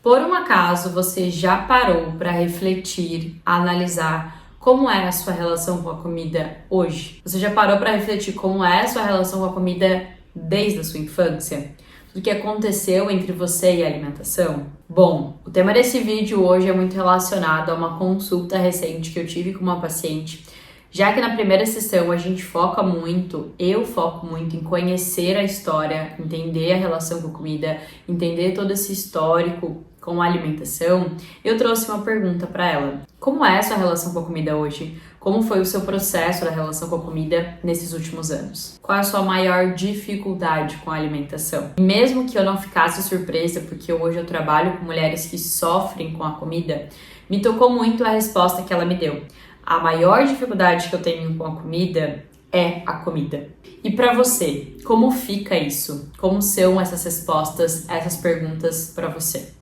Por um acaso, você já parou para refletir, analisar como é a sua relação com a comida hoje? Você já parou para refletir como é a sua relação com a comida desde a sua infância? Do que aconteceu entre você e a alimentação? Bom, o tema desse vídeo hoje é muito relacionado a uma consulta recente que eu tive com uma paciente. Já que na primeira sessão a gente eu foco muito em conhecer a história, entender a relação com a comida, entender todo esse histórico com a alimentação, eu trouxe uma pergunta para ela. Como é a sua relação com a comida hoje? Como foi o seu processo da relação com a comida nesses últimos anos? Qual é a sua maior dificuldade com a alimentação? E mesmo que eu não ficasse surpresa, porque hoje eu trabalho com mulheres que sofrem com a comida, me tocou muito a resposta que ela me deu. A maior dificuldade que eu tenho com a comida é a comida. E para você, como fica isso? Como são essas respostas, essas perguntas para você?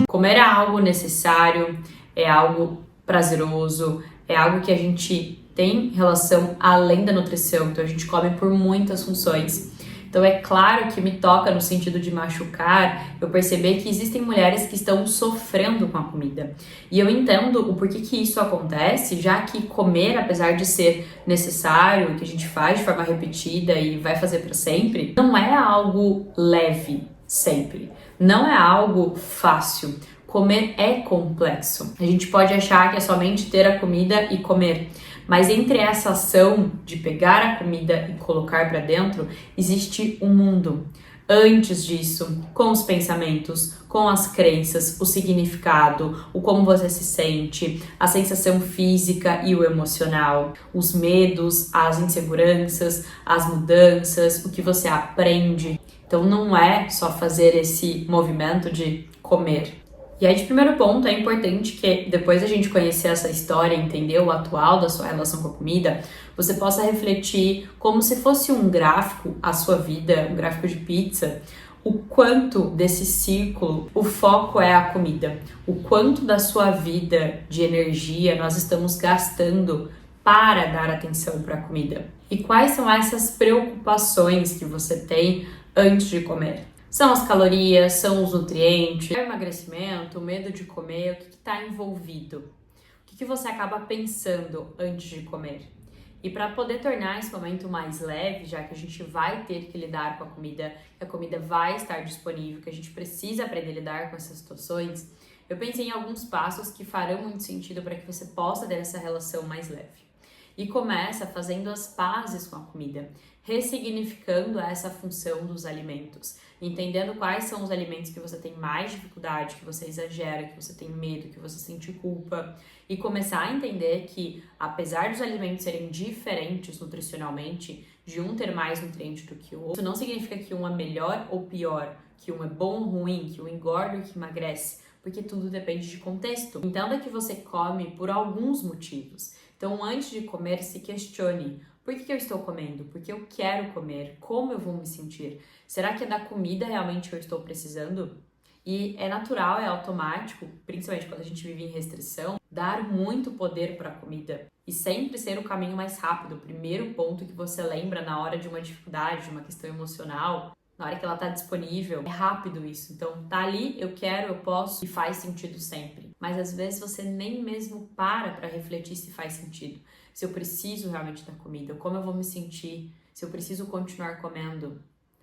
Comer é algo necessário, é algo prazeroso, é algo que a gente tem relação além da nutrição, então a gente come por muitas funções. Então é claro que me toca no sentido de machucar, eu perceber que existem mulheres que estão sofrendo com a comida. E eu entendo o porquê que isso acontece, já que comer, apesar de ser necessário, que a gente faz de forma repetida e vai fazer para sempre, não é algo leve sempre. Não é algo fácil. Comer é complexo. A gente pode achar que é somente ter a comida e comer. Mas entre essa ação de pegar a comida e colocar para dentro, existe um mundo. Antes disso, com os pensamentos, com as crenças, o significado, o como você se sente, a sensação física e o emocional, os medos, as inseguranças, as mudanças, o que você aprende. Então não é só fazer esse movimento de comer. E aí, de primeiro ponto, é importante que depois a gente conhecer essa história, entender o atual da sua relação com a comida, você possa refletir como se fosse um gráfico, a sua vida, um gráfico de pizza, o quanto desse círculo, o foco é a comida, o quanto da sua vida de energia nós estamos gastando para dar atenção para a comida. E quais são essas preocupações que você tem antes de comer? São as calorias, são os nutrientes, é o emagrecimento, o medo de comer, o que está envolvido? O que você acaba pensando antes de comer? E para poder tornar esse momento mais leve, já que a gente vai ter que lidar com a comida vai estar disponível, que a gente precisa aprender a lidar com essas situações, eu pensei em alguns passos que farão muito sentido para que você possa ter essa relação mais leve. E começa fazendo as pazes com a comida, ressignificando essa função dos alimentos, entendendo quais são os alimentos que você tem mais dificuldade, que você exagera, que você tem medo, que você sente culpa, e começar a entender que, apesar dos alimentos serem diferentes nutricionalmente, de um ter mais nutriente do que o outro, isso não significa que um é melhor ou pior, que um é bom ou ruim, que um engorda ou que emagrece, porque tudo depende de contexto. Entenda que você come por alguns motivos. Então, antes de comer, se questione. Por que eu estou comendo? Porque eu quero comer? Como eu vou me sentir? Será que é da comida realmente que eu estou precisando? E é natural, é automático, principalmente quando a gente vive em restrição, dar muito poder para a comida e sempre ser o caminho mais rápido. O primeiro ponto que você lembra na hora de uma dificuldade, de uma questão emocional, na hora que ela tá disponível, é rápido isso. Então, tá ali, eu quero, eu posso, e faz sentido sempre. Mas às vezes você nem mesmo para refletir se faz sentido. Se eu preciso realmente da comida, como eu vou me sentir, se eu preciso continuar comendo,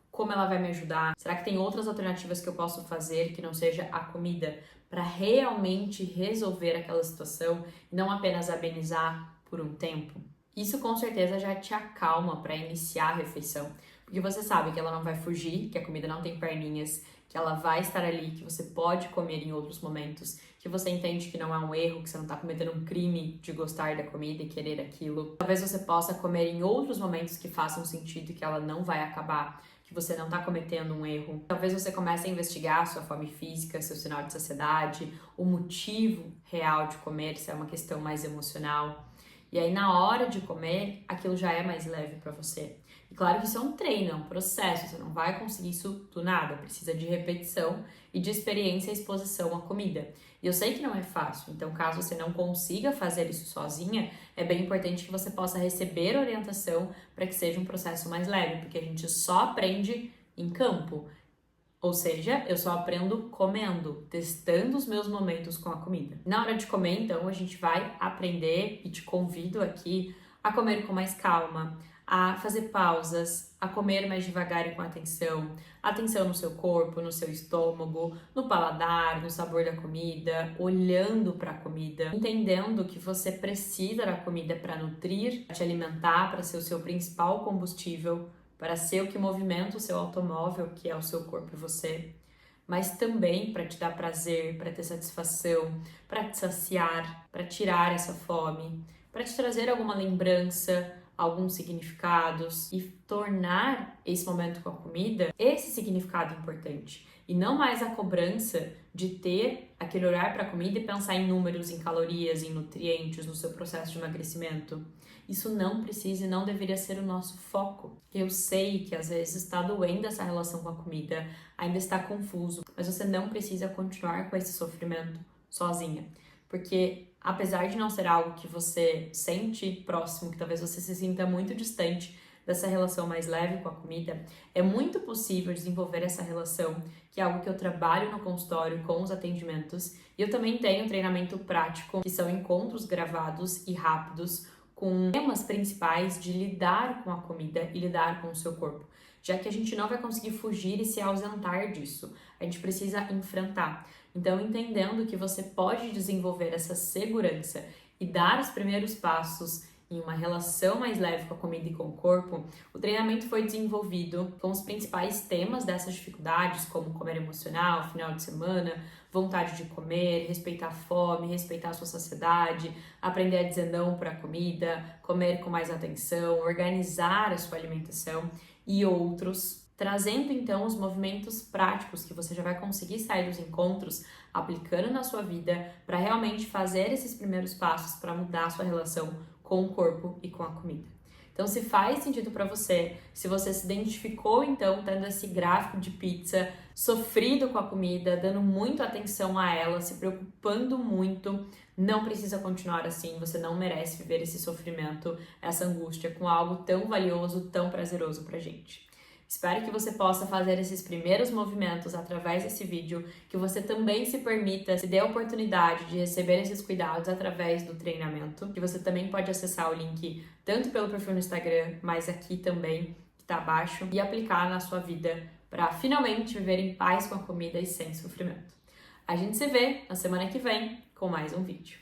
como ela vai me ajudar. Será que tem outras alternativas que eu posso fazer que não seja a comida para realmente resolver aquela situação e não apenas amenizar por um tempo? Isso com certeza já te acalma para iniciar a refeição. Porque você sabe que ela não vai fugir, que a comida não tem perninhas, que ela vai estar ali, que você pode comer em outros momentos, que você entende que não é um erro, que você não está cometendo um crime de gostar da comida e querer aquilo. Talvez você possa comer em outros momentos que façam sentido e que ela não vai acabar, que você não está cometendo um erro. Talvez você comece a investigar sua fome física, seu sinal de saciedade, o motivo real de comer, se é uma questão mais emocional. E aí, na hora de comer, aquilo já é mais leve para você. E claro que isso é um treino, é um processo, você não vai conseguir isso do nada, precisa de repetição e de experiência e exposição à comida. E eu sei que não é fácil, então caso você não consiga fazer isso sozinha, é bem importante que você possa receber orientação para que seja um processo mais leve, porque a gente só aprende em campo. Ou seja, eu só aprendo comendo, testando os meus momentos com a comida. Na hora de comer, então, a gente vai aprender, e te convido aqui a comer com mais calma, a fazer pausas, a comer mais devagar e com atenção no seu corpo, no seu estômago, no paladar, no sabor da comida, olhando para a comida, entendendo que você precisa da comida para nutrir, para te alimentar, para ser o seu principal combustível, para ser o que movimenta o seu automóvel, que é o seu corpo e você, mas também para te dar prazer, para ter satisfação, para te saciar, para tirar essa fome, para te trazer alguma lembrança, alguns significados e tornar esse momento com a comida esse significado importante e não mais a cobrança de ter aquele olhar para a comida e pensar em números, em calorias, em nutrientes no seu processo de emagrecimento. Isso não precisa e não deveria ser o nosso foco. Eu sei que às vezes está doendo essa relação com a comida, ainda está confuso, mas você não precisa continuar com esse sofrimento sozinha. Porque apesar de não ser algo que você sente próximo, que talvez você se sinta muito distante dessa relação mais leve com a comida, é muito possível desenvolver essa relação, que é algo que eu trabalho no consultório com os atendimentos. E eu também tenho treinamento prático, que são encontros gravados e rápidos, com temas principais de lidar com a comida e lidar com o seu corpo, já que a gente não vai conseguir fugir e se ausentar disso, a gente precisa enfrentar. Então, entendendo que você pode desenvolver essa segurança e dar os primeiros passos em uma relação mais leve com a comida e com o corpo, o treinamento foi desenvolvido com os principais temas dessas dificuldades, como comer emocional, final de semana, vontade de comer, respeitar a fome, respeitar a sua saciedade, aprender a dizer não para a comida, comer com mais atenção, organizar a sua alimentação e outros, trazendo então os movimentos práticos que você já vai conseguir sair dos encontros, aplicando na sua vida para realmente fazer esses primeiros passos para mudar a sua relação com o corpo e com a comida. Então, se faz sentido para você, se você se identificou então tendo esse gráfico de pizza, sofrido com a comida, dando muito atenção a ela, se preocupando muito, não precisa continuar assim, você não merece viver esse sofrimento, essa angústia com algo tão valioso, tão prazeroso pra gente. Espero que você possa fazer esses primeiros movimentos através desse vídeo, que você também se permita, se dê a oportunidade de receber esses cuidados através do treinamento, que você também pode acessar o link tanto pelo perfil no Instagram, mas aqui também, que está abaixo, e aplicar na sua vida para finalmente viver em paz com a comida e sem sofrimento. A gente se vê na semana que vem com mais um vídeo.